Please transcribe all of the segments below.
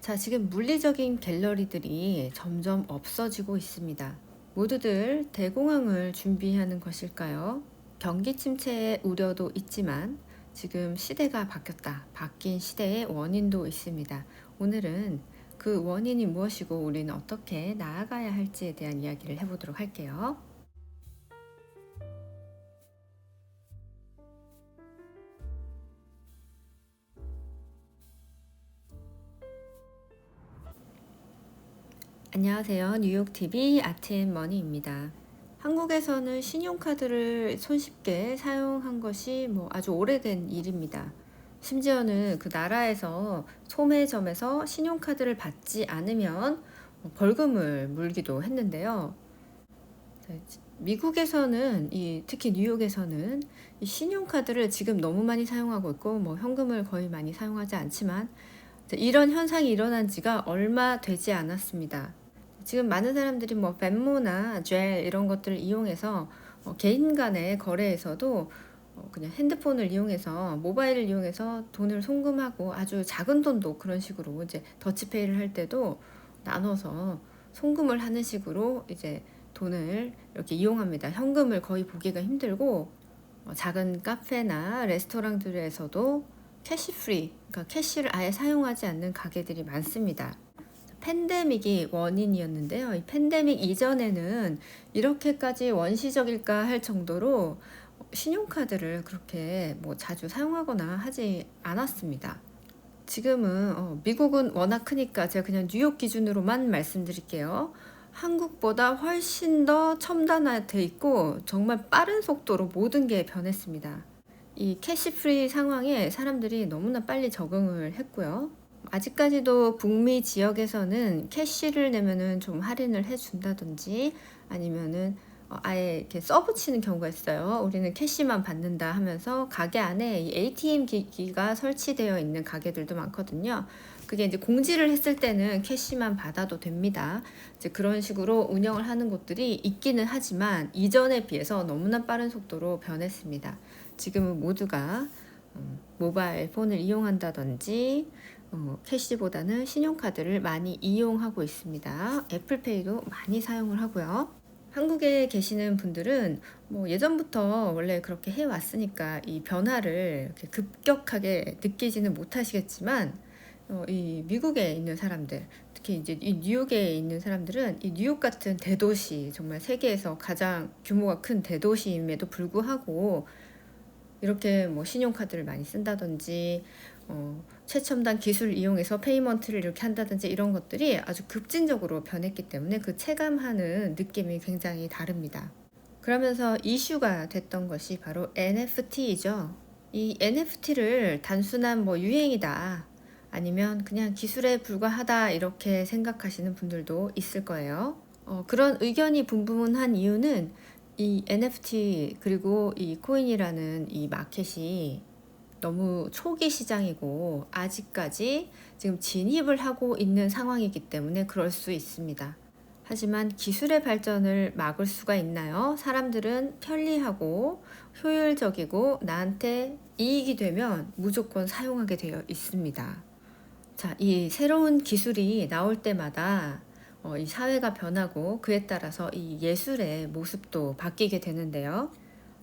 자, 지금 물리적인 갤러리들이 점점 없어지고 있습니다. 모두들 대공황을 준비하는 것일까요? 경기 침체의 우려도 있지만 지금 시대가 바뀌었다. 바뀐 시대의 원인도 있습니다. 오늘은 그 원인이 무엇이고 우리는 어떻게 나아가야 할지에 대한 이야기를 해보도록 할게요. 안녕하세요. 뉴욕TV 아트앤머니입니다. 한국에서는 신용카드를 손쉽게 사용한 것이 아주 오래된 일입니다. 심지어는 그 나라에서 소매점에서 신용카드를 받지 않으면 벌금을 물기도 했는데요. 미국에서는 특히 뉴욕에서는 이 신용카드를 지금 너무 많이 사용하고 있고 현금을 거의 많이 사용하지 않지만 이런 현상이 일어난 지가 얼마 되지 않았습니다. 지금 많은 사람들이 벤모나 젤 이런 것들을 이용해서 개인 간의 거래에서도 그냥 핸드폰을 이용해서 모바일을 이용해서 돈을 송금하고 아주 작은 돈도 그런 식으로 이제 더치페이를 할 때도 나눠서 송금을 하는 식으로 이제 돈을 이렇게 이용합니다. 현금을 거의 보기가 힘들고 작은 카페나 레스토랑들에서도 캐시 프리, 그러니까 캐시를 아예 사용하지 않는 가게들이 많습니다. 팬데믹이 원인이었는데요. 이 팬데믹 이전에는 이렇게까지 원시적일까 할 정도로 신용카드를 그렇게 자주 사용하거나 하지 않았습니다. 지금은 미국은 워낙 크니까 제가 그냥 뉴욕 기준으로만 말씀드릴게요. 한국보다 훨씬 더 첨단화돼 있고 정말 빠른 속도로 모든 게 변했습니다. 이 캐시 프리 상황에 사람들이 너무나 빨리 적응을 했고요. 아직까지도 북미 지역에서는 캐시를 내면은 좀 할인을 해준다든지 아니면은 아예 이렇게 써붙이는 경우가 있어요. 우리는 캐시만 받는다 하면서 가게 안에 이 ATM 기기가 설치되어 있는 가게들도 많거든요. 그게 이제 공지를 했을 때는 캐시만 받아도 됩니다. 이제 그런 식으로 운영을 하는 곳들이 있기는 하지만 이전에 비해서 너무나 빠른 속도로 변했습니다. 지금은 모두가 모바일 폰을 이용한다든지 캐시보다는 신용카드를 많이 이용하고 있습니다. 애플페이도 많이 사용을 하고요. 한국에 계시는 분들은 예전부터 원래 그렇게 해왔으니까 이 변화를 이렇게 급격하게 느끼지는 못하시겠지만 이 미국에 있는 사람들, 특히 이제 이 뉴욕에 있는 사람들은 이 뉴욕 같은 대도시, 정말 세계에서 가장 규모가 큰 대도시임에도 불구하고 이렇게 신용카드를 많이 쓴다든지 최첨단 기술을 이용해서 페이먼트를 이렇게 한다든지 이런 것들이 아주 급진적으로 변했기 때문에 그 체감하는 느낌이 굉장히 다릅니다. 그러면서 이슈가 됐던 것이 바로 NFT이죠. 이 NFT를 단순한 유행이다 아니면 그냥 기술에 불과하다 이렇게 생각하시는 분들도 있을 거예요. 그런 의견이 분분한 이유는 이 NFT 그리고 이 코인이라는 이 마켓이 너무 초기 시장이고 아직까지 지금 진입을 하고 있는 상황이기 때문에 그럴 수 있습니다. 하지만 기술의 발전을 막을 수가 있나요? 사람들은 편리하고 효율적이고 나한테 이익이 되면 무조건 사용하게 되어 있습니다. 자, 이 새로운 기술이 나올 때마다 이 사회가 변하고 그에 따라서 이 예술의 모습도 바뀌게 되는데요.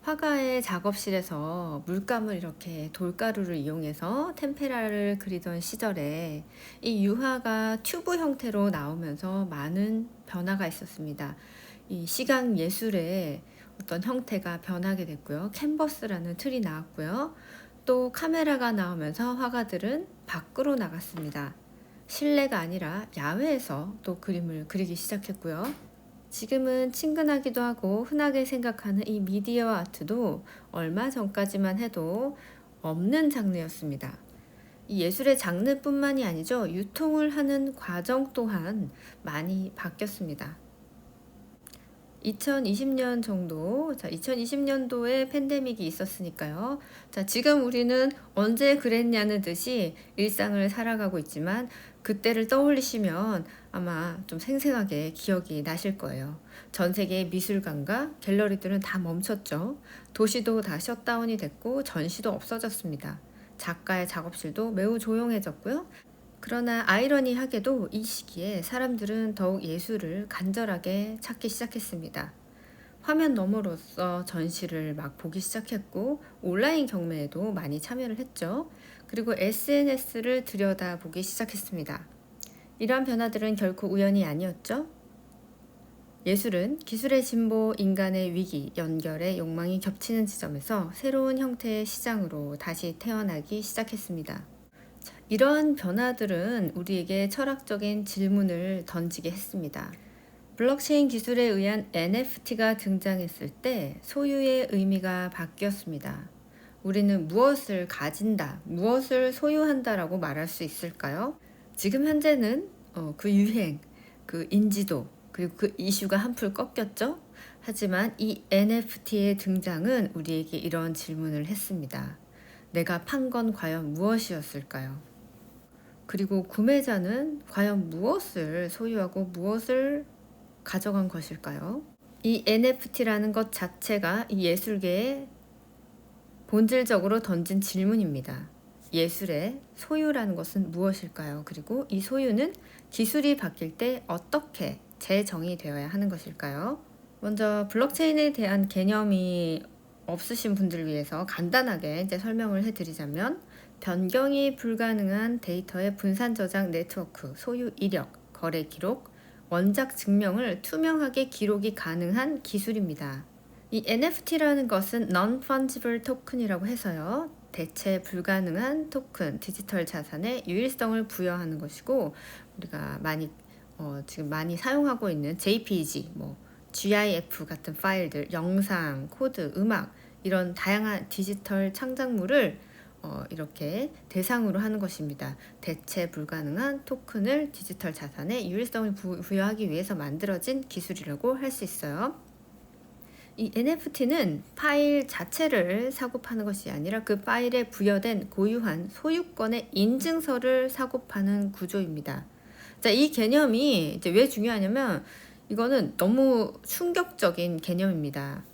화가의 작업실에서 물감을 이렇게 돌가루를 이용해서 템페라를 그리던 시절에 이 유화가 튜브 형태로 나오면서 많은 변화가 있었습니다. 이 시각 예술의 어떤 형태가 변하게 됐고요. 캔버스라는 틀이 나왔고요. 또 카메라가 나오면서 화가들은 밖으로 나갔습니다. 실내가 아니라 야외에서 또 그림을 그리기 시작했고요. 지금은 친근하기도 하고 흔하게 생각하는 이 미디어 아트도 얼마 전까지만 해도 없는 장르였습니다. 이 예술의 장르뿐만이 아니죠. 유통을 하는 과정 또한 많이 바뀌었습니다. 2020년 정도, 자, 2020년도에 팬데믹이 있었으니까요. 자, 지금 우리는 언제 그랬냐는 듯이 일상을 살아가고 있지만 그때를 떠올리시면 아마 좀 생생하게 기억이 나실 거예요. 전 세계의 미술관과 갤러리들은 다 멈췄죠. 도시도 다 셧다운이 됐고 전시도 없어졌습니다. 작가의 작업실도 매우 조용해졌고요. 그러나 아이러니하게도 이 시기에 사람들은 더욱 예술을 간절하게 찾기 시작했습니다. 화면 너머로서 전시를 막 보기 시작했고 온라인 경매에도 많이 참여를 했죠. 그리고 SNS를 들여다보기 시작했습니다. 이러한 변화들은 결코 우연이 아니었죠. 예술은 기술의 진보, 인간의 위기, 연결의 욕망이 겹치는 지점에서 새로운 형태의 시장으로 다시 태어나기 시작했습니다. 이러한 변화들은 우리에게 철학적인 질문을 던지게 했습니다. 블록체인 기술에 의한 NFT가 등장했을 때 소유의 의미가 바뀌었습니다. 우리는 무엇을 가진다, 무엇을 소유한다라고 말할 수 있을까요? 지금 현재는 그 유행, 그 인지도, 그리고 그 이슈가 한풀 꺾였죠? 하지만 이 NFT의 등장은 우리에게 이런 질문을 했습니다. 내가 판 건 과연 무엇이었을까요? 그리고 구매자는 과연 무엇을 소유하고 무엇을 가져간 것일까요? 이 NFT라는 것 자체가 이 예술계에 본질적으로 던진 질문입니다. 예술의 소유라는 것은 무엇일까요? 그리고 이 소유는 기술이 바뀔 때 어떻게 재정의되어야 하는 것일까요? 먼저 블록체인에 대한 개념이 없으신 분들을 위해서 간단하게 이제 설명을 해드리자면 변경이 불가능한 데이터의 분산 저장 네트워크, 소유 이력, 거래 기록, 원작 증명을 투명하게 기록이 가능한 기술입니다. 이 NFT라는 것은 Non-Fungible Token이라고 해서요. 대체 불가능한 토큰, 디지털 자산의 유일성을 부여하는 것이고 우리가 지금 많이 사용하고 있는 JPG, GIF 같은 파일들, 영상, 코드, 음악 이런 다양한 디지털 창작물을 이렇게 대상으로 하는 것입니다. 대체 불가능한 토큰을 디지털 자산의 유일성을 부여하기 위해서 만들어진 기술이라고 할 수 있어요. 이 NFT는 파일 자체를 사고 파는 것이 아니라 그 파일에 부여된 고유한 소유권의 인증서를 사고 파는 구조입니다. 자, 이 개념이 이제 왜 중요하냐면 이거는 너무 충격적인 개념입니다.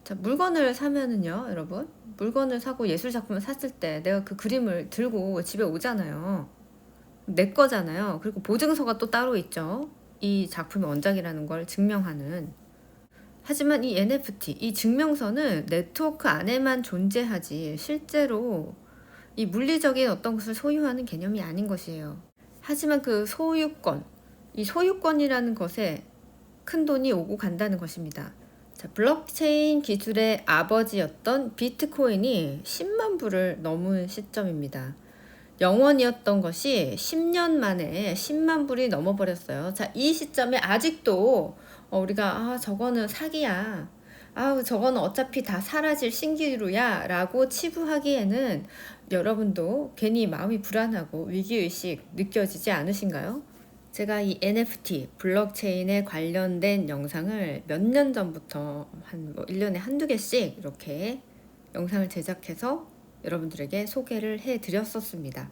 자, 물건을 사면은요, 여러분, 물건을 사고 예술 작품을 샀을 때 내가 그 그림을 들고 집에 오잖아요. 내 거잖아요. 그리고 보증서가 또 따로 있죠. 이 작품이 원작이라는 걸 증명하는. 하지만 이 NFT, 이 증명서는 네트워크 안에만 존재하지 실제로 이 물리적인 어떤 것을 소유하는 개념이 아닌 것이에요. 하지만 그 소유권, 이 소유권이라는 것에 큰 돈이 오고 간다는 것입니다. 자, 블록체인 기술의 아버지였던 비트코인이 10만 불을 넘은 시점입니다. 0원이었던 것이 10년 만에 10만 불이 넘어버렸어요. 자, 이 시점에 아직도 우리가 저거는 사기야. 저거는 어차피 다 사라질 신기루야 라고 치부하기에는 여러분도 괜히 마음이 불안하고 위기의식 느껴지지 않으신가요? 제가 이 NFT, 블록체인에 관련된 영상을 몇 년 전부터 1년에 한두 개씩 이렇게 영상을 제작해서 여러분들에게 소개를 해드렸었습니다.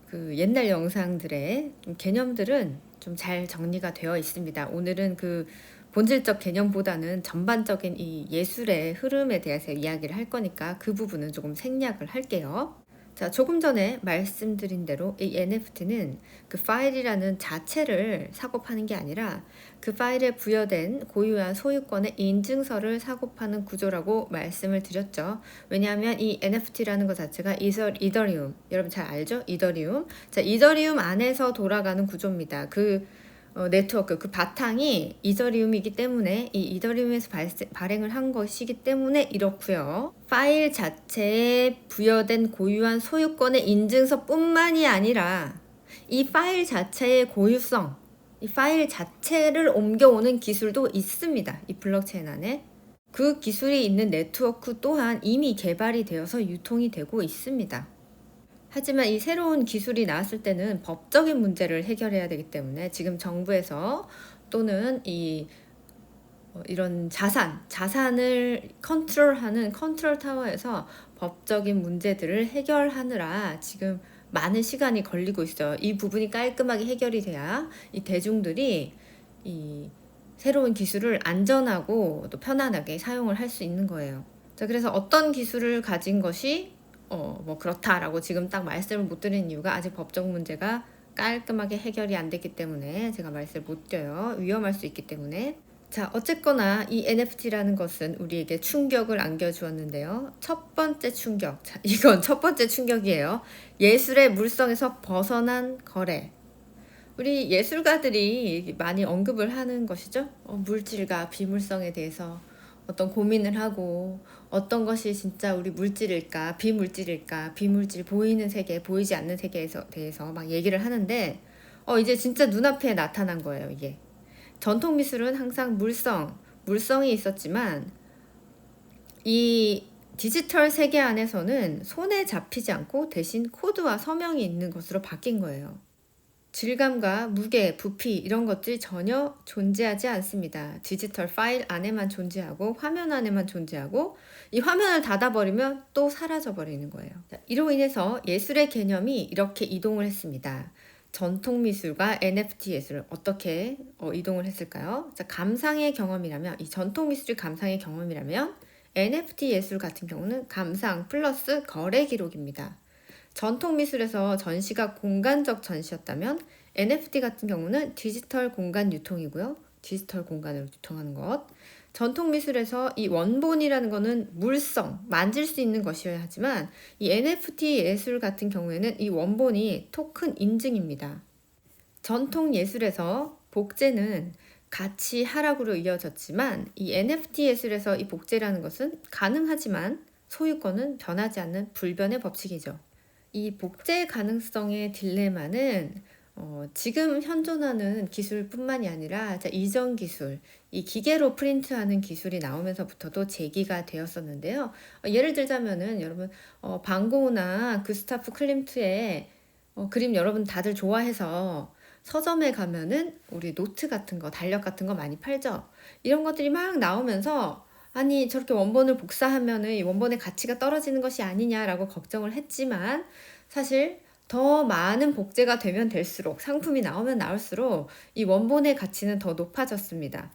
그 옛날 영상들의 개념들은 좀 잘 정리가 되어 있습니다. 오늘은 그 본질적 개념보다는 전반적인 이 예술의 흐름에 대해서 이야기를 할 거니까 그 부분은 조금 생략을 할게요. 자, 조금 전에 말씀드린 대로 이 NFT는 그 파일이라는 자체를 사고 파는 게 아니라 그 파일에 부여된 고유한 소유권의 인증서를 사고 파는 구조라고 말씀을 드렸죠. 왜냐하면 이 NFT라는 것 자체가 이더리움, 여러분 잘 알죠? 이더리움. 자, 이더리움 안에서 돌아가는 구조입니다. 그 네트워크, 그 바탕이 이더리움이기 때문에 이 이더리움에서 발행을 한 것이기 때문에 이렇고요. 파일 자체에 부여된 고유한 소유권의 인증서뿐만이 아니라 이 파일 자체의 고유성, 이 파일 자체를 옮겨오는 기술도 있습니다. 이 블록체인 안에. 그 기술이 있는 네트워크 또한 이미 개발이 되어서 유통이 되고 있습니다. 하지만 이 새로운 기술이 나왔을 때는 법적인 문제를 해결해야 되기 때문에 지금 정부에서 또는 이런 자산을 컨트롤하는 컨트롤 타워에서 법적인 문제들을 해결하느라 지금 많은 시간이 걸리고 있어요. 이 부분이 깔끔하게 해결이 돼야 이 대중들이 이 새로운 기술을 안전하고 또 편안하게 사용을 할 수 있는 거예요. 자, 그래서 어떤 기술을 가진 것이 그렇다라고 지금 딱 말씀을 못 드리는 이유가 아직 법적 문제가 깔끔하게 해결이 안 됐기 때문에 제가 말씀을 못 드려요. 위험할 수 있기 때문에. 자, 어쨌거나 이 NFT라는 것은 우리에게 충격을 안겨주었는데요. 첫 번째 충격. 자, 이건 첫 번째 충격이에요. 예술의 물성에서 벗어난 거래. 우리 예술가들이 많이 언급을 하는 것이죠. 물질과 비물성에 대해서 어떤 고민을 하고 어떤 것이 진짜 우리 물질일까, 비물질일까, 비물질 보이는 세계, 보이지 않는 세계에 대해서 막 얘기를 하는데 이제 진짜 눈앞에 나타난 거예요, 이게. 전통 미술은 항상 물성이 있었지만 이 디지털 세계 안에서는 손에 잡히지 않고 대신 코드와 서명이 있는 것으로 바뀐 거예요. 질감과 무게, 부피 이런 것들이 전혀 존재하지 않습니다. 디지털 파일 안에만 존재하고 화면 안에만 존재하고 이 화면을 닫아버리면 또 사라져버리는 거예요. 이로 인해서 예술의 개념이 이렇게 이동을 했습니다. 전통 미술과 NFT 예술을 어떻게 이동을 했을까요? 자, 감상의 경험이라면, 이 전통 미술이 감상의 경험이라면 NFT 예술 같은 경우는 감상 플러스 거래 기록입니다. 전통 미술에서 전시가 공간적 전시였다면 NFT 같은 경우는 디지털 공간 유통이고요. 디지털 공간으로 유통하는 것. 전통 미술에서 이 원본이라는 거는 물성, 만질 수 있는 것이어야 하지만 이 NFT 예술 같은 경우에는 이 원본이 토큰 인증입니다. 전통 예술에서 복제는 가치 하락으로 이어졌지만 이 NFT 예술에서 이 복제라는 것은 가능하지만 소유권은 변하지 않는 불변의 법칙이죠. 이 복제 가능성의 딜레마는 지금 현존하는 기술뿐만이 아니라 이전 기술, 이 기계로 프린트하는 기술이 나오면서부터도 제기가 되었었는데요. 예를 들자면은 여러분 반고우나 구스타프 클림트의 그림 여러분 다들 좋아해서 서점에 가면은 우리 노트 같은 거, 달력 같은 거 많이 팔죠. 이런 것들이 막 나오면서 아니 저렇게 원본을 복사하면은 이 원본의 가치가 떨어지는 것이 아니냐라고 걱정을 했지만 사실 더 많은 복제가 되면 될수록 상품이 나오면 나올수록 이 원본의 가치는 더 높아졌습니다.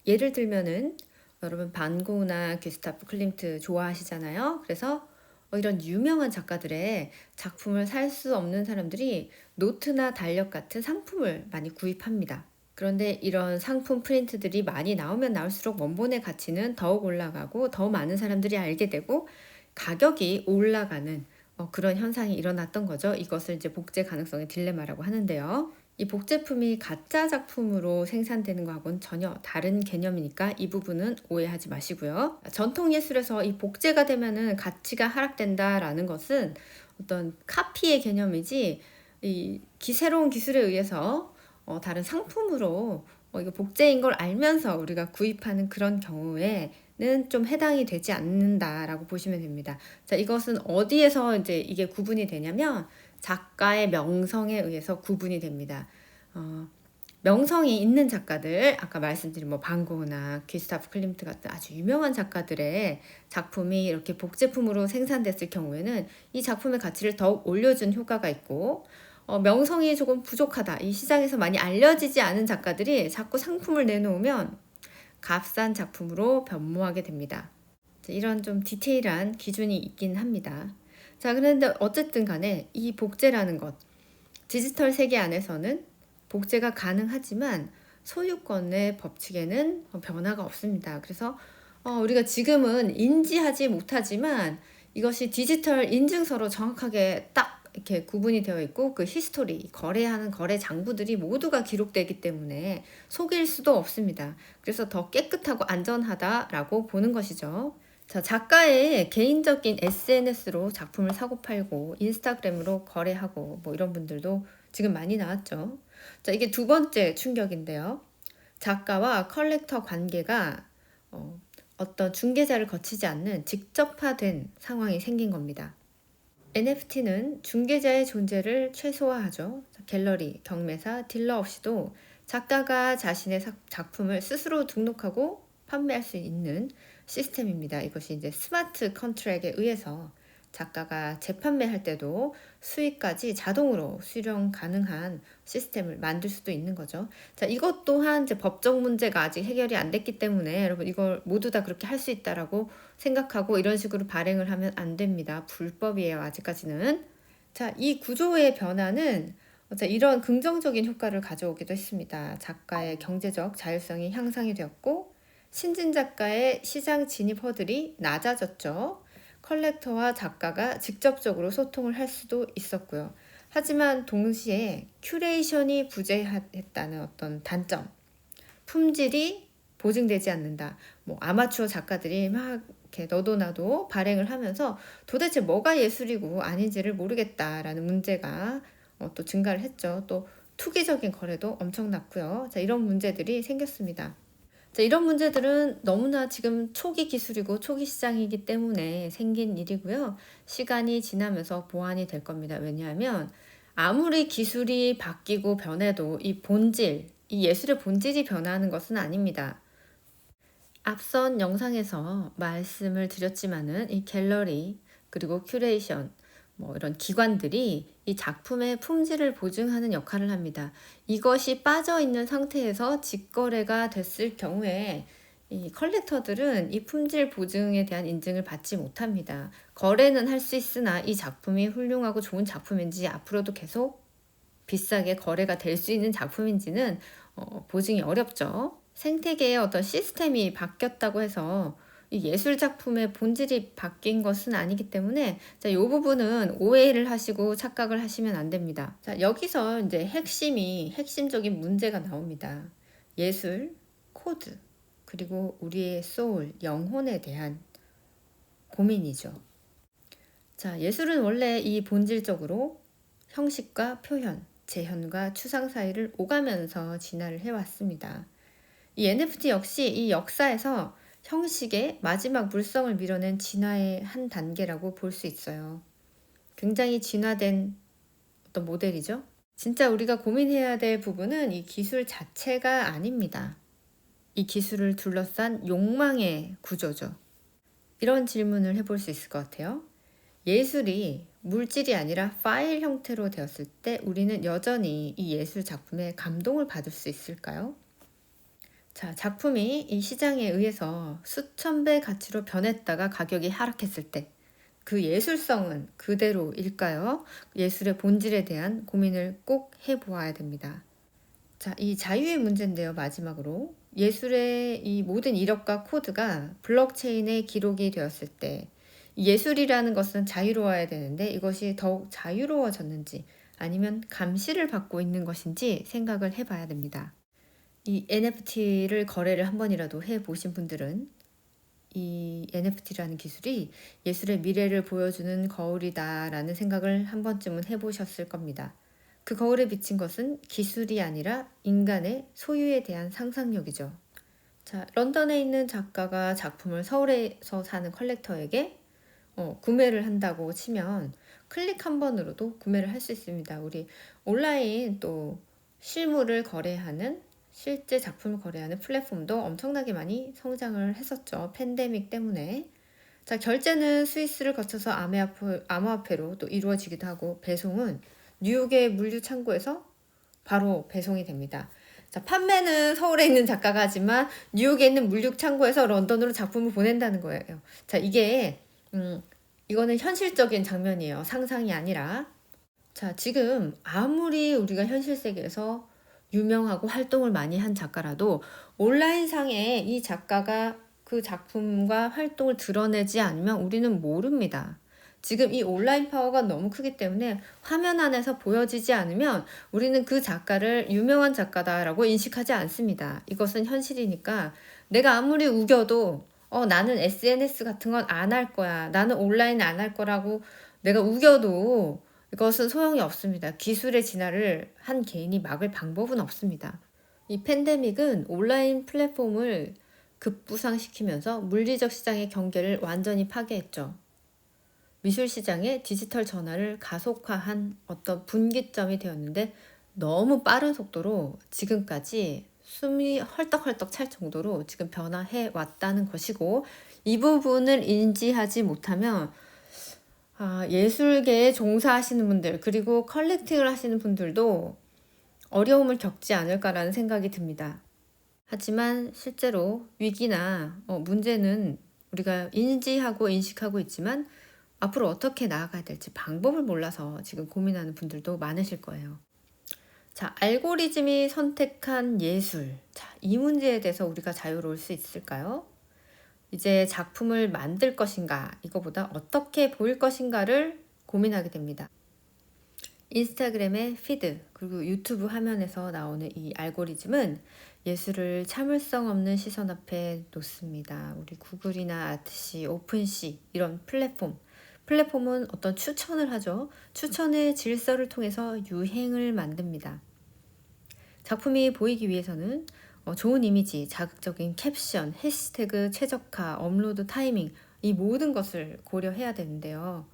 예를 들면은 여러분 반고우나 귀스타프 클림트 좋아하시잖아요. 그래서 이런 유명한 작가들의 작품을 살 수 없는 사람들이 노트나 달력 같은 상품을 많이 구입합니다. 그런데 이런 상품 프린트들이 많이 나오면 나올수록 원본의 가치는 더욱 올라가고 더 많은 사람들이 알게 되고 가격이 올라가는 그런 현상이 일어났던 거죠. 이것을 이제 복제 가능성의 딜레마라고 하는데요. 이 복제품이 가짜 작품으로 생산되는 것하고는 전혀 다른 개념이니까 이 부분은 오해하지 마시고요. 전통 예술에서 이 복제가 되면은 가치가 하락된다라는 것은 어떤 카피의 개념이지 이 새로운 기술에 의해서 다른 상품으로 이거 복제인 걸 알면서 우리가 구입하는 그런 경우에는 좀 해당이 되지 않는다라고 보시면 됩니다. 자, 이것은 어디에서 이제 이게 구분이 되냐면 작가의 명성에 의해서 구분이 됩니다. 명성이 있는 작가들, 아까 말씀드린 반고우나 귀스타프 클림트 같은 아주 유명한 작가들의 작품이 이렇게 복제품으로 생산됐을 경우에는 이 작품의 가치를 더욱 올려준 효과가 있고 명성이 조금 부족하다, 이 시장에서 많이 알려지지 않은 작가들이 자꾸 상품을 내놓으면 값싼 작품으로 변모하게 됩니다. 이런 좀 디테일한 기준이 있긴 합니다. 자, 그런데 어쨌든 간에 이 복제라는 것, 디지털 세계 안에서는 복제가 가능하지만 소유권의 법칙에는 변화가 없습니다. 그래서 우리가 지금은 인지하지 못하지만 이것이 디지털 인증서로 정확하게 딱 이렇게 구분이 되어 있고 그 히스토리, 거래하는 거래 장부들이 모두가 기록되기 때문에 속일 수도 없습니다. 그래서 더 깨끗하고 안전하다라고 보는 것이죠. 자, 작가의 개인적인 SNS로 작품을 사고 팔고 인스타그램으로 거래하고 이런 분들도 지금 많이 나왔죠. 자, 이게 두 번째 충격인데요. 작가와 컬렉터 관계가 어떤 중개자를 거치지 않는 직접화된 상황이 생긴 겁니다. NFT는 중개자의 존재를 최소화하죠. 갤러리, 경매사, 딜러 없이도 작가가 자신의 작품을 스스로 등록하고 판매할 수 있는 시스템입니다. 이것이 이제 스마트 컨트랙에 의해서 작가가 재판매할 때도 수익까지 자동으로 수령 가능한 시스템을 만들 수도 있는 거죠. 자, 이것 또한 이제 법적 문제가 아직 해결이 안 됐기 때문에 여러분 이걸 모두 다 그렇게 할 수 있다라고 생각하고 이런 식으로 발행을 하면 안 됩니다. 불법이에요, 아직까지는. 자, 이 구조의 변화는 자, 이런 긍정적인 효과를 가져오기도 했습니다. 작가의 경제적 자율성이 향상이 되었고 신진 작가의 시장 진입 허들이 낮아졌죠. 컬렉터와 작가가 직접적으로 소통을 할 수도 있었고요. 하지만 동시에 큐레이션이 부재했다는 어떤 단점, 품질이 보증되지 않는다. 뭐 아마추어 작가들이 막 이렇게 너도 나도 발행을 하면서 도대체 뭐가 예술이고 아닌지를 모르겠다라는 문제가 또 증가를 했죠. 또 투기적인 거래도 엄청났고요. 자, 이런 문제들이 생겼습니다. 자, 이런 문제들은 너무나 지금 초기 기술이고 초기 시장이기 때문에 생긴 일이고요. 시간이 지나면서 보완이 될 겁니다. 왜냐하면 아무리 기술이 바뀌고 변해도 이 본질, 이 예술의 본질이 변하는 것은 아닙니다. 앞선 영상에서 말씀을 드렸지만은 이 갤러리 그리고 큐레이션 뭐 이런 기관들이 이 작품의 품질을 보증하는 역할을 합니다. 이것이 빠져 있는 상태에서 직거래가 됐을 경우에 이 컬렉터들은 이 품질 보증에 대한 인증을 받지 못합니다. 거래는 할 수 있으나 이 작품이 훌륭하고 좋은 작품인지 앞으로도 계속 비싸게 거래가 될 수 있는 작품인지는 보증이 어렵죠. 생태계의 어떤 시스템이 바뀌었다고 해서 이 예술 작품의 본질이 바뀐 것은 아니기 때문에 자, 이 부분은 오해를 하시고 착각을 하시면 안 됩니다. 자, 여기서 이제 핵심적인 문제가 나옵니다. 예술, 코드, 그리고 우리의 소울, 영혼에 대한 고민이죠. 자, 예술은 원래 이 본질적으로 형식과 표현, 재현과 추상 사이를 오가면서 진화를 해왔습니다. 이 NFT 역시 이 역사에서 형식의 마지막 물성을 밀어낸 진화의 한 단계라고 볼 수 있어요. 굉장히 진화된 어떤 모델이죠. 진짜 우리가 고민해야 될 부분은 이 기술 자체가 아닙니다. 이 기술을 둘러싼 욕망의 구조죠. 이런 질문을 해볼 수 있을 것 같아요. 예술이 물질이 아니라 파일 형태로 되었을 때 우리는 여전히 이 예술 작품에 감동을 받을 수 있을까요? 자, 작품이 이 시장에 의해서 수천 배 가치로 변했다가 가격이 하락했을 때 그 예술성은 그대로일까요? 예술의 본질에 대한 고민을 꼭 해보아야 됩니다. 자, 이 자유의 문제인데요. 마지막으로 예술의 이 모든 이력과 코드가 블록체인에 기록이 되었을 때 예술이라는 것은 자유로워야 되는데 이것이 더욱 자유로워졌는지 아니면 감시를 받고 있는 것인지 생각을 해봐야 됩니다. 이 NFT를 거래를 한 번이라도 해보신 분들은 이 NFT라는 기술이 예술의 미래를 보여주는 거울이다라는 생각을 한 번쯤은 해보셨을 겁니다. 그 거울에 비친 것은 기술이 아니라 인간의 소유에 대한 상상력이죠. 자, 런던에 있는 작가가 작품을 서울에서 사는 컬렉터에게 구매를 한다고 치면 클릭 한 번으로도 구매를 할 수 있습니다. 우리 온라인 또 실물을 거래하는 실제 작품을 거래하는 플랫폼도 엄청나게 많이 성장을 했었죠. 팬데믹 때문에. 자, 결제는 스위스를 거쳐서 암호화폐로 또 이루어지기도 하고 배송은 뉴욕의 물류 창고에서 바로 배송이 됩니다. 자, 판매는 서울에 있는 작가가 하지만 뉴욕에 있는 물류 창고에서 런던으로 작품을 보낸다는 거예요. 자, 이거는 현실적인 장면이에요. 상상이 아니라. 자, 지금 아무리 우리가 현실 세계에서 유명하고 활동을 많이 한 작가라도 온라인상에 이 작가가 그 작품과 활동을 드러내지 않으면 우리는 모릅니다. 지금 이 온라인 파워가 너무 크기 때문에 화면 안에서 보여지지 않으면 우리는 그 작가를 유명한 작가다라고 인식하지 않습니다. 이것은 현실이니까 내가 아무리 우겨도 나는 SNS 같은 건 안 할 거야. 나는 온라인 안 할 거라고 내가 우겨도 이것은 소용이 없습니다. 기술의 진화를 한 개인이 막을 방법은 없습니다. 이 팬데믹은 온라인 플랫폼을 급부상시키면서 물리적 시장의 경계를 완전히 파괴했죠. 미술 시장의 디지털 전환을 가속화한 어떤 분기점이 되었는데 너무 빠른 속도로 지금까지 숨이 헐떡헐떡 찰 정도로 지금 변화해 왔다는 것이고 이 부분을 인지하지 못하면 예술계에 종사하시는 분들 그리고 컬렉팅을 하시는 분들도 어려움을 겪지 않을까라는 생각이 듭니다. 하지만 실제로 위기나 문제는 우리가 인지하고 인식하고 있지만 앞으로 어떻게 나아가야 될지 방법을 몰라서 지금 고민하는 분들도 많으실 거예요. 자, 알고리즘이 선택한 예술. 자, 이 문제에 대해서 우리가 자유로울 수 있을까요? 이제 작품을 만들 것인가, 이거보다 어떻게 보일 것인가를 고민하게 됩니다. 인스타그램의 피드, 그리고 유튜브 화면에서 나오는 이 알고리즘은 예술을 참을성 없는 시선 앞에 놓습니다. 우리 구글이나 아트시, 오픈시 이런 플랫폼은 어떤 추천을 하죠. 추천의 질서를 통해서 유행을 만듭니다. 작품이 보이기 위해서는 좋은 이미지, 자극적인 캡션, 해시태그 최적화, 업로드 타이밍, 이 모든 것을 고려해야 되는데요.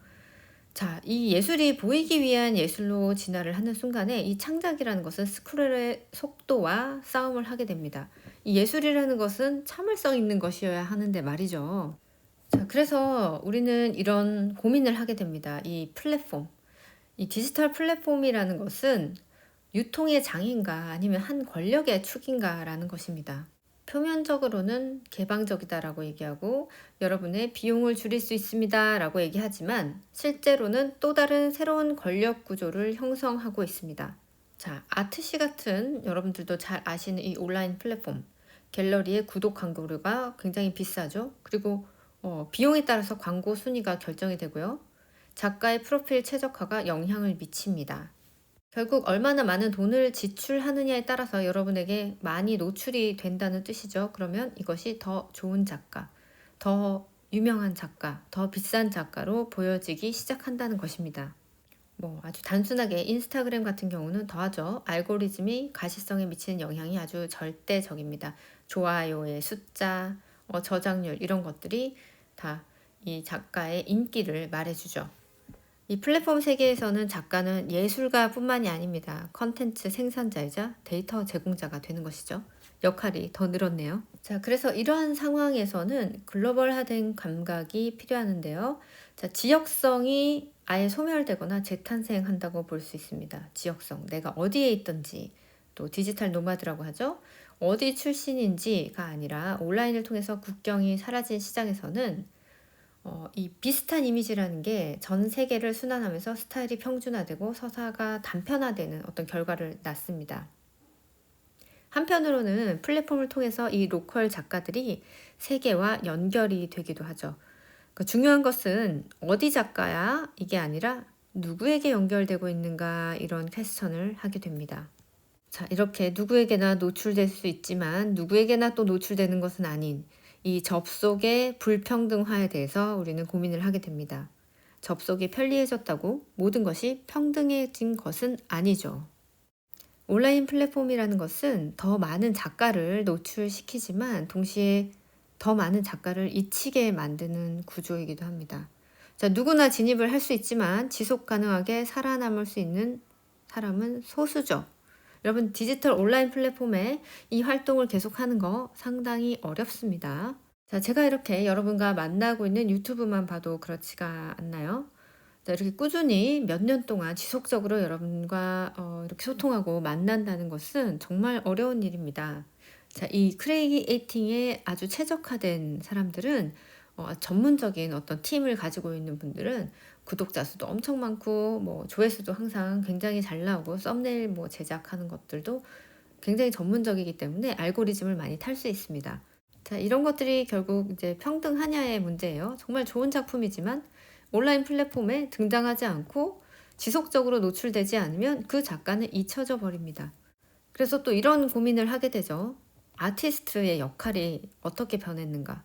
자, 이 예술이 보이기 위한 예술로 진화를 하는 순간에 이 창작이라는 것은 스크롤의 속도와 싸움을 하게 됩니다. 이 예술이라는 것은 참을성 있는 것이어야 하는데 말이죠. 자, 그래서 우리는 이런 고민을 하게 됩니다. 이 디지털 플랫폼이라는 것은 유통의 장인가 아니면 한 권력의 축인가라는 것입니다. 표면적으로는 개방적이다라고 얘기하고 여러분의 비용을 줄일 수 있습니다라고 얘기하지만 실제로는 또 다른 새로운 권력 구조를 형성하고 있습니다. 자, 아트시 같은 여러분들도 잘 아시는 이 온라인 플랫폼, 갤러리의 구독 광고료가 굉장히 비싸죠. 그리고 비용에 따라서 광고 순위가 결정이 되고요. 작가의 프로필 최적화가 영향을 미칩니다. 결국 얼마나 많은 돈을 지출하느냐에 따라서 여러분에게 많이 노출이 된다는 뜻이죠. 그러면 이것이 더 좋은 작가, 더 유명한 작가, 더 비싼 작가로 보여지기 시작한다는 것입니다. 아주 단순하게 인스타그램 같은 경우는 더하죠. 알고리즘이 가시성에 미치는 영향이 아주 절대적입니다. 좋아요의 숫자, 저장률 이런 것들이 다 이 작가의 인기를 말해주죠. 이 플랫폼 세계에서는 작가는 예술가뿐만이 아닙니다. 컨텐츠 생산자이자 데이터 제공자가 되는 것이죠. 역할이 더 늘었네요. 자, 그래서 이러한 상황에서는 글로벌화된 감각이 필요하는데요. 자, 지역성이 아예 소멸되거나 재탄생한다고 볼 수 있습니다. 지역성, 내가 어디에 있던지, 또 디지털 노마드라고 하죠. 어디 출신인지가 아니라 온라인을 통해서 국경이 사라진 시장에서는 이 비슷한 이미지라는 게 전 세계를 순환하면서 스타일이 평준화되고 서사가 단편화되는 어떤 결과를 낳습니다. 한편으로는 플랫폼을 통해서 이 로컬 작가들이 세계와 연결이 되기도 하죠. 중요한 것은 어디 작가야? 이게 아니라 누구에게 연결되고 있는가 이런 퀘스천을 하게 됩니다. 자, 이렇게 누구에게나 노출될 수 있지만 누구에게나 또 노출되는 것은 아닌 이 접속의 불평등화에 대해서 우리는 고민을 하게 됩니다. 접속이 편리해졌다고 모든 것이 평등해진 것은 아니죠. 온라인 플랫폼이라는 것은 더 많은 작가를 노출시키지만 동시에 더 많은 작가를 잊히게 만드는 구조이기도 합니다. 자, 누구나 진입을 할 수 있지만 지속 가능하게 살아남을 수 있는 사람은 소수죠. 여러분, 디지털 온라인 플랫폼에 이 활동을 계속하는 거 상당히 어렵습니다. 자, 제가 이렇게 여러분과 만나고 있는 유튜브만 봐도 그렇지가 않나요? 자, 이렇게 꾸준히 몇 년 동안 지속적으로 여러분과 이렇게 소통하고 만난다는 것은 정말 어려운 일입니다. 자, 이 크리에이팅에 아주 최적화된 사람들은 전문적인 어떤 팀을 가지고 있는 분들은 구독자 수도 엄청 많고 조회수도 항상 굉장히 잘 나오고 썸네일 제작하는 것들도 굉장히 전문적이기 때문에 알고리즘을 많이 탈 수 있습니다. 자, 이런 것들이 결국 이제 평등하냐의 문제예요. 정말 좋은 작품이지만 온라인 플랫폼에 등장하지 않고 지속적으로 노출되지 않으면 그 작가는 잊혀져 버립니다. 그래서 또 이런 고민을 하게 되죠. 아티스트의 역할이 어떻게 변했는가?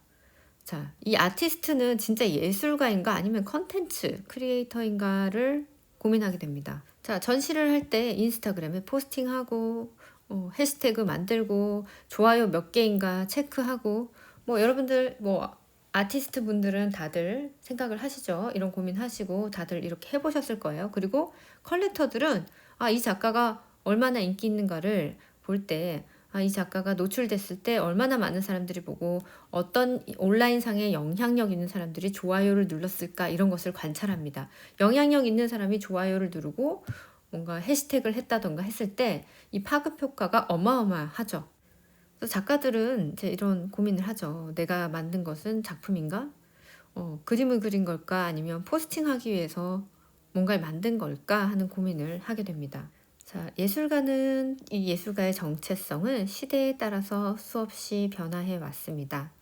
자, 이 아티스트는 진짜 예술가인가 아니면 컨텐츠 크리에이터인가를 고민하게 됩니다. 자, 전시를 할 때 인스타그램에 포스팅하고 해시태그 만들고 좋아요 몇 개인가 체크하고 여러분들 아티스트 분들은 다들 생각을 하시죠. 이런 고민하시고 다들 이렇게 해보셨을 거예요. 그리고 컬렉터들은 이 작가가 얼마나 인기 있는가를 볼 때 이 작가가 노출됐을 때 얼마나 많은 사람들이 보고 어떤 온라인상에 영향력 있는 사람들이 좋아요를 눌렀을까 이런 것을 관찰합니다. 영향력 있는 사람이 좋아요를 누르고 뭔가 해시태그를 했다던가 했을 때 이 파급 효과가 어마어마하죠. 그래서 작가들은 이제 이런 고민을 하죠. 내가 만든 것은 작품인가? 그림을 그린 걸까? 아니면 포스팅하기 위해서 뭔가를 만든 걸까? 하는 고민을 하게 됩니다. 자, 예술가는 이 예술가의 정체성을 시대에 따라서 수없이 변화해 왔습니다.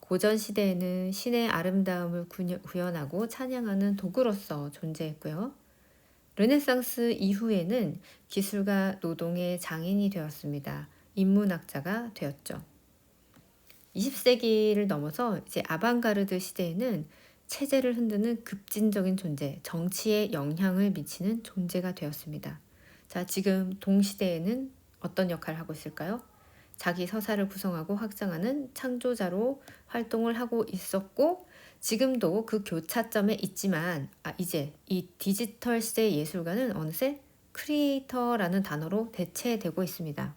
고전 시대에는 신의 아름다움을 구현하고 찬양하는 도구로서 존재했고요. 르네상스 이후에는 기술과 노동의 장인이 되었습니다. 인문학자가 되었죠. 20세기를 넘어서 이제 아방가르드 시대에는 체제를 흔드는 급진적인 존재, 정치에 영향을 미치는 존재가 되었습니다. 자, 지금 동시대에는 어떤 역할을 하고 있을까요? 자기 서사를 구성하고 확장하는 창조자로 활동을 하고 있었고, 지금도 그 교차점에 있지만, 이제 이 디지털 시대의 예술가는 어느새 크리에이터라는 단어로 대체되고 있습니다.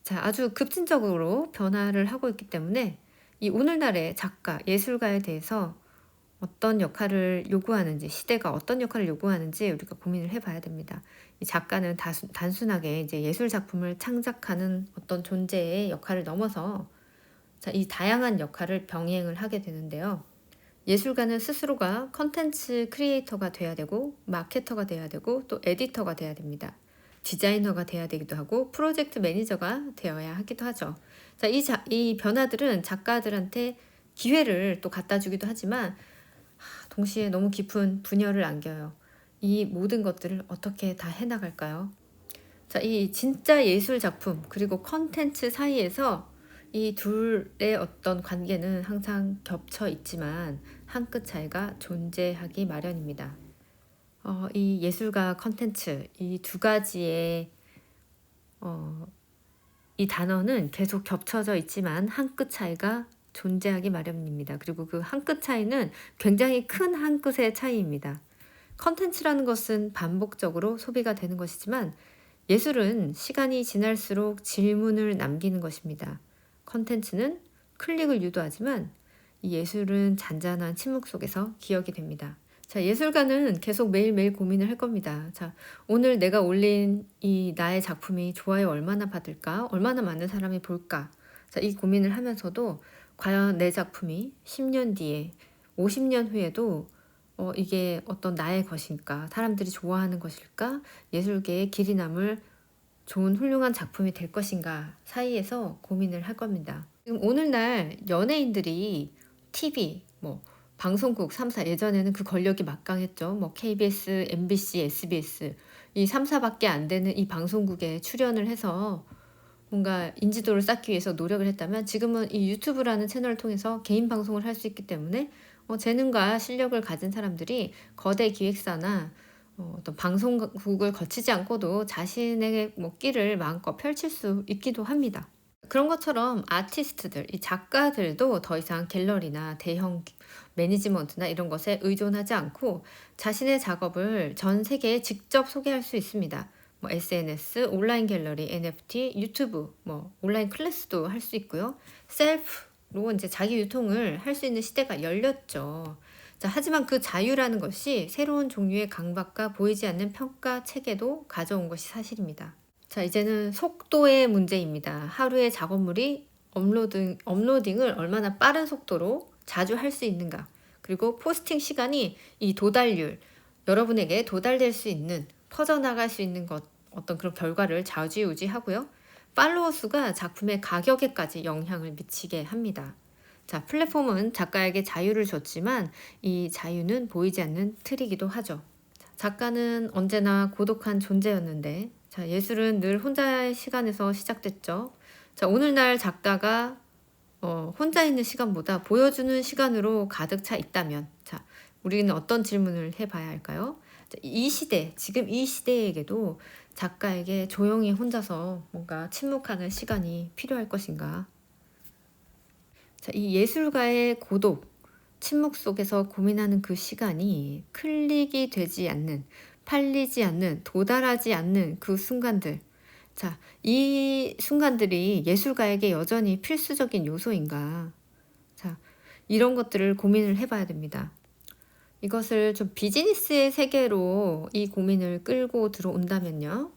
자, 아주 급진적으로 변화를 하고 있기 때문에 이 오늘날의 작가, 예술가에 대해서 어떤 역할을 요구하는지, 시대가 어떤 역할을 요구하는지 우리가 고민을 해봐야 됩니다. 이 작가는 단순하게 이제 예술 작품을 창작하는 어떤 존재의 역할을 넘어서 자, 이 다양한 역할을 병행을 하게 되는데요. 예술가는 스스로가 컨텐츠 크리에이터가 돼야 되고, 마케터가 돼야 되고, 또 에디터가 돼야 됩니다. 디자이너가 돼야 되기도 하고, 프로젝트 매니저가 되어야 하기도 하죠. 자, 이 변화들은 작가들한테 기회를 또 갖다 주기도 하지만, 동시에 너무 깊은 분열을 안겨요. 이 모든 것들을 어떻게 다 해나갈까요? 자, 이 진짜 예술 작품 그리고 컨텐츠 사이에서 이 둘의 어떤 관계는 항상 겹쳐 있지만 한 끗 차이가 존재하기 마련입니다. 이 예술과 컨텐츠 이 두 가지의 이 단어는 계속 겹쳐져 있지만 한 끗 차이가 존재하기 마련입니다. 그리고 그 한 끗 차이는 굉장히 큰 한 끗의 차이입니다. 컨텐츠라는 것은 반복적으로 소비가 되는 것이지만 예술은 시간이 지날수록 질문을 남기는 것입니다. 컨텐츠는 클릭을 유도하지만 이 예술은 잔잔한 침묵 속에서 기억이 됩니다. 자, 예술가는 계속 매일매일 고민을 할 겁니다. 자, 오늘 내가 올린 이 나의 작품이 좋아요 얼마나 받을까? 얼마나 많은 사람이 볼까? 자, 이 고민을 하면서도 과연 내 작품이 10년 뒤에, 50년 후에도 이게 어떤 나의 것일까? 사람들이 좋아하는 것일까? 예술계의 길이 남을 좋은 훌륭한 작품이 될 것인가 사이에서 고민을 할 겁니다. 지금 오늘날 연예인들이 TV, 방송국 3사 예전에는 그 권력이 막강했죠. KBS, MBC, SBS 이 3사밖에 안 되는 이 방송국에 출연을 해서 뭔가 인지도를 쌓기 위해서 노력을 했다면 지금은 이 유튜브라는 채널을 통해서 개인 방송을 할 수 있기 때문에 재능과 실력을 가진 사람들이 거대 기획사나 어떤 방송국을 거치지 않고도 자신의 끼를 마음껏 펼칠 수 있기도 합니다. 그런 것처럼 아티스트들, 이 작가들도 더 이상 갤러리나 대형 매니지먼트나 이런 것에 의존하지 않고 자신의 작업을 전 세계에 직접 소개할 수 있습니다. SNS, 온라인 갤러리, NFT, 유튜브, 온라인 클래스도 할 수 있고요. 셀프로 이제 자기 유통을 할 수 있는 시대가 열렸죠. 자, 하지만 그 자유라는 것이 새로운 종류의 강박과 보이지 않는 평가 체계도 가져온 것이 사실입니다. 자, 이제는 속도의 문제입니다. 하루에 작업물이 업로딩을 얼마나 빠른 속도로 자주 할 수 있는가. 그리고 포스팅 시간이 이 도달률, 여러분에게 도달될 수 있는, 퍼져나갈 수 있는 어떤 그런 결과를 좌지우지하고요. 팔로워 수가 작품의 가격에까지 영향을 미치게 합니다. 자, 플랫폼은 작가에게 자유를 줬지만 이 자유는 보이지 않는 틀이기도 하죠. 작가는 언제나 고독한 존재였는데 자, 예술은 늘 혼자의 시간에서 시작됐죠. 자, 오늘날 작가가 혼자 있는 시간보다 보여주는 시간으로 가득 차 있다면 자, 우리는 어떤 질문을 해봐야 할까요? 자, 이 시대, 지금 이 시대에게도 작가에게 조용히 혼자서 뭔가 침묵하는 시간이 필요할 것인가? 자, 이 예술가의 고독, 침묵 속에서 고민하는 그 시간이 클릭이 되지 않는, 팔리지 않는, 도달하지 않는 그 순간들. 자, 이 순간들이 예술가에게 여전히 필수적인 요소인가? 자, 이런 것들을 고민을 해봐야 됩니다. 이것을 좀 비즈니스의 세계로 이 고민을 끌고 들어온다면요.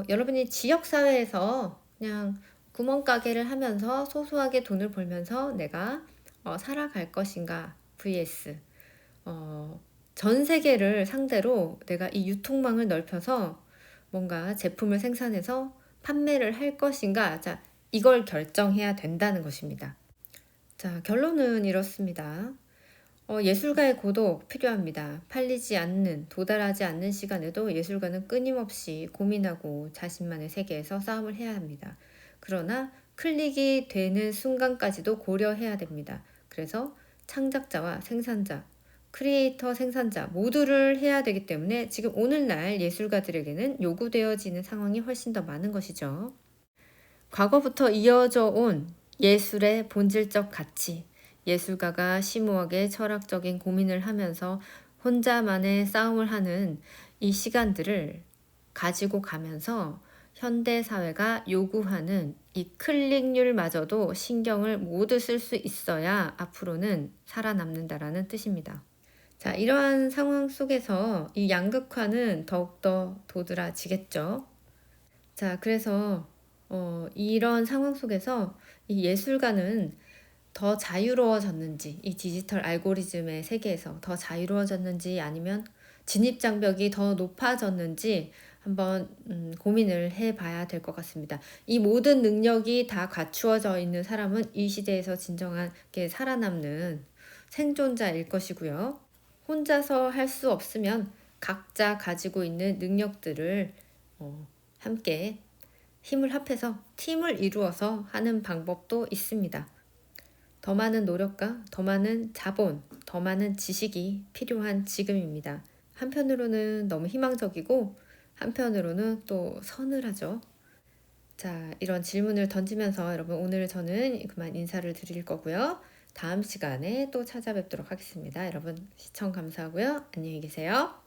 여러분이 지역사회에서 그냥 구멍가게를 하면서 소소하게 돈을 벌면서 내가 살아갈 것인가 vs 전 세계를 상대로 내가 이 유통망을 넓혀서 뭔가 제품을 생산해서 판매를 할 것인가? 자, 이걸 결정해야 된다는 것입니다. 자, 결론은 이렇습니다. 예술가의 고독 필요합니다. 팔리지 않는, 도달하지 않는 시간에도 예술가는 끊임없이 고민하고 자신만의 세계에서 싸움을 해야 합니다. 그러나 클릭이 되는 순간까지도 고려해야 됩니다. 그래서 창작자와 생산자, 크리에이터, 생산자 모두를 해야 되기 때문에 지금 오늘날 예술가들에게는 요구되어지는 상황이 훨씬 더 많은 것이죠. 과거부터 이어져 온 예술의 본질적 가치, 예술가가 심오하게 철학적인 고민을 하면서 혼자만의 싸움을 하는 이 시간들을 가지고 가면서 현대 사회가 요구하는 이 클릭률마저도 신경을 모두 쓸 수 있어야 앞으로는 살아남는다라는 뜻입니다. 자, 이러한 상황 속에서 이 양극화는 더욱더 도드라지겠죠. 자, 그래서 이런 상황 속에서 이 예술가는 더 자유로워졌는지, 이 디지털 알고리즘의 세계에서 더 자유로워졌는지 아니면 진입장벽이 더 높아졌는지 한번 고민을 해봐야 될 것 같습니다. 이 모든 능력이 다 갖추어져 있는 사람은 이 시대에서 진정하게 살아남는 생존자일 것이고요. 혼자서 할 수 없으면 각자 가지고 있는 능력들을 함께 힘을 합해서 팀을 이루어서 하는 방법도 있습니다. 더 많은 노력과 더 많은 자본, 더 많은 지식이 필요한 지금입니다. 한편으로는 너무 희망적이고 한편으로는 또 서늘하죠. 자, 이런 질문을 던지면서 여러분 오늘 저는 그만 인사를 드릴 거고요. 다음 시간에 또 찾아뵙도록 하겠습니다. 여러분 시청 감사하고요. 안녕히 계세요.